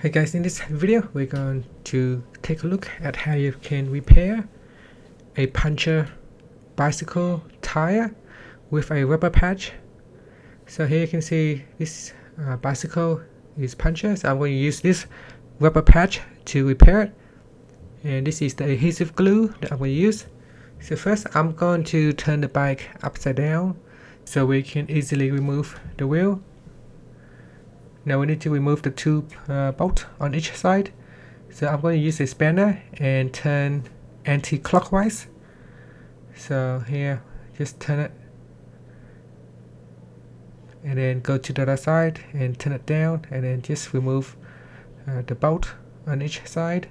Hey guys, in this video we're going to take a look at how you can repair a puncture bicycle tire with a rubber patch. So here you can see this bicycle is punctured, so I'm going to use this rubber patch to repair it, and this is the adhesive glue that I'm going to use. So first I'm going to turn the bike upside down so we can easily remove the wheel. Now we need to remove the two bolts on each side. So I'm going to use a spanner and turn anti-clockwise. So here, just turn it and then go to the other side and turn it down, and then just remove the bolt on each side.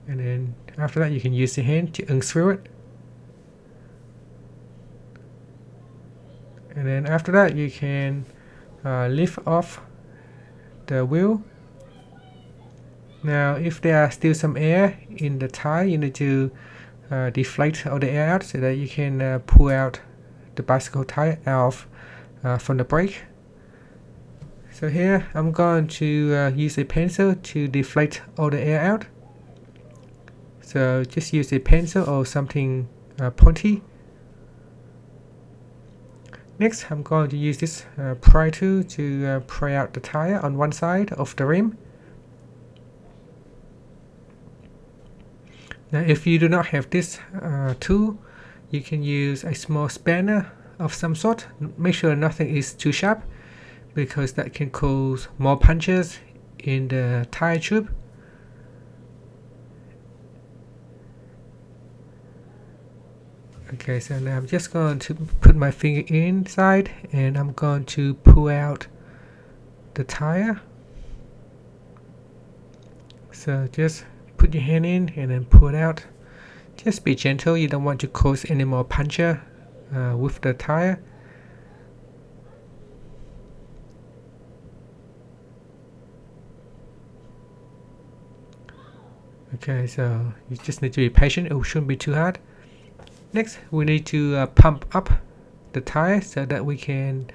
And then after that you can use your hand to unscrew it. And then after that you can lift off the wheel. Now if there are still some air in the tire, you need to deflate all the air out so that you can pull out the bicycle tire out from the brake. So here I'm going to use a pencil to deflate all the air out. So just use a pencil or something pointy. Next, I'm going to use this pry tool to pry out the tire on one side of the rim. Now, if you do not have this tool, you can use a small spanner of some sort. Make sure nothing is too sharp, because that can cause more punctures in the tire tube. Okay, so now I'm just going to put my finger inside and I'm going to pull out the tire. So just put your hand in and then pull it out. Just be gentle, you don't want to cause any more puncture with the tire. Okay, so you just need to be patient, it shouldn't be too hard. Next, we need to pump up the tire so that we can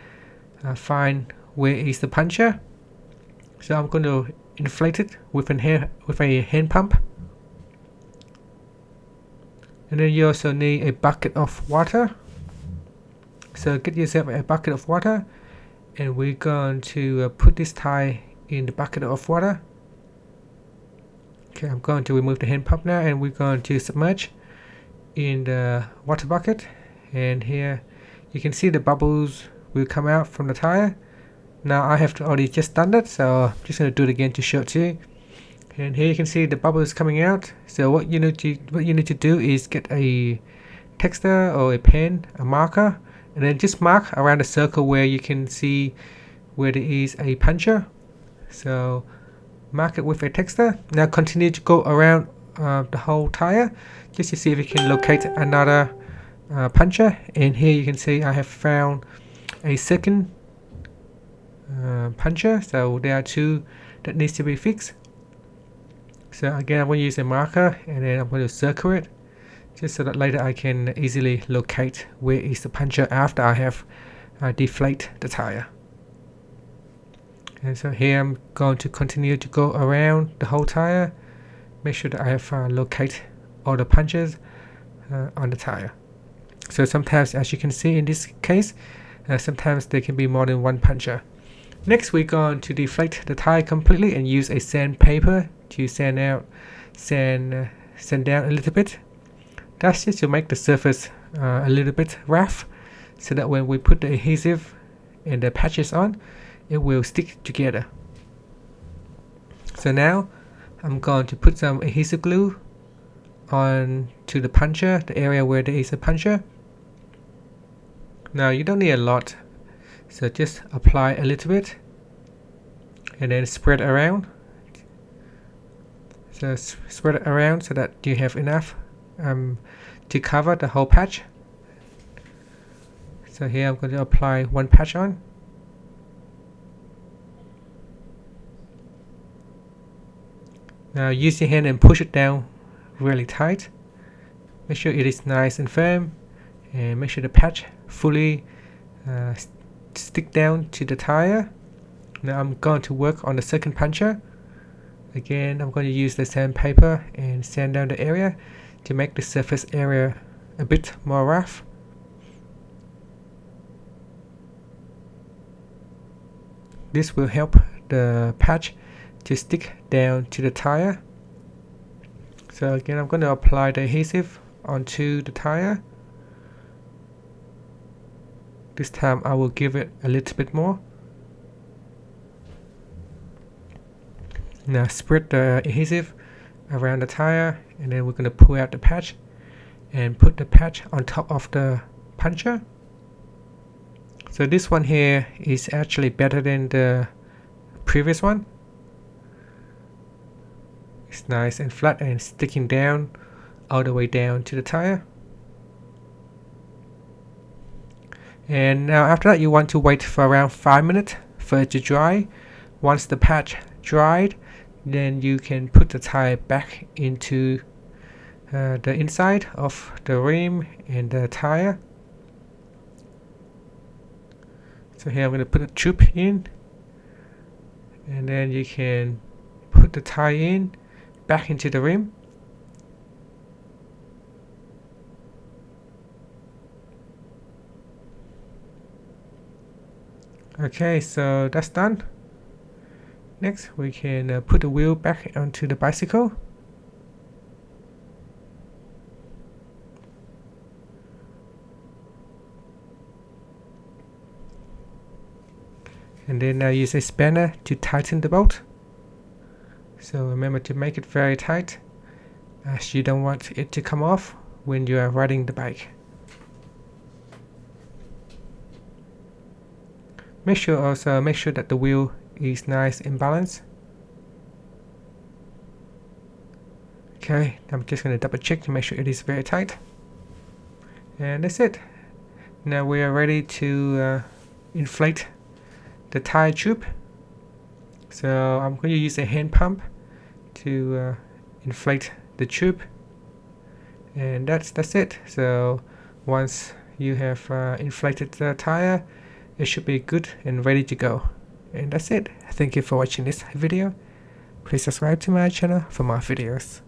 find where is the puncture. So I'm going to inflate it with a hand pump. And then you also need a bucket of water. So get yourself a bucket of water, and we're going to put this tire in the bucket of water. Okay, I'm going to remove the hand pump now, and we're going to submerge in the water bucket, and here you can see the bubbles will come out from the tire. Now I have already just done that, so I'm just going to do it again to show it to you. And here you can see the bubbles coming out. So what you need to do is get a texter or a pen, a marker, and then just mark around a circle where you can see where there is a puncture. So mark it with a texter. Now continue to go around the whole tire just to see if you can locate another puncture. And here you can see I have found a second puncture, so there are two that needs to be fixed. So again, I'm going to use a marker and then I'm going to circle it just so that later I can easily locate where is the puncture after I have deflate the tire. And so here I'm going to continue to go around the whole tire, make sure that I have locate all the punctures on the tire. So sometimes, as you can see in this case, sometimes there can be more than one puncture. Next, we're going to deflate the tire completely and use a sandpaper to sand down a little bit. That's just to make the surface a little bit rough, so that when we put the adhesive and the patches on, it will stick together. So now I'm going to put some adhesive glue on to the puncture, the area where there is a puncture. Now you don't need a lot, so just apply a little bit and then spread around. So spread it around so that you have enough to cover the whole patch. So here I'm going to apply one patch on. Now use your hand and push it down really tight. Make sure it is nice and firm, and make sure the patch fully stick down to the tire. Now I'm going to work on the second puncture. Again, I'm going to use the sandpaper and sand down the area to make the surface area a bit more rough. This will help the patch to stick down to the tire. So again, I'm going to apply the adhesive onto the tire. This time I will give it a little bit more. Now spread the adhesive around the tire, and then we're going to pull out the patch and put the patch on top of the puncture. So this one here is actually better than the previous one. It's nice and flat and sticking down all the way down to the tire. And now after that, you want to wait for around 5 minutes for it to dry. Once the patch dried, then you can put the tire back into the inside of the rim and the tire. So here I'm going to put a tube in, and then you can put the tire in back into the rim. Okay, so that's done. Next, we can put the wheel back onto the bicycle. And then use a spanner to tighten the bolt. So remember to make it very tight, as you don't want it to come off when you are riding the bike. Make sure that the wheel is nice and balanced. Okay, I'm just going to double check to make sure it is very tight. And that's it. Now we are ready to inflate the tire tube. So I'm going to use a hand pump to inflate the tube, and that's it. So once you have inflated the tire, it should be good and ready to go. And that's it. Thank you for watching this video. Please subscribe to my channel for more videos.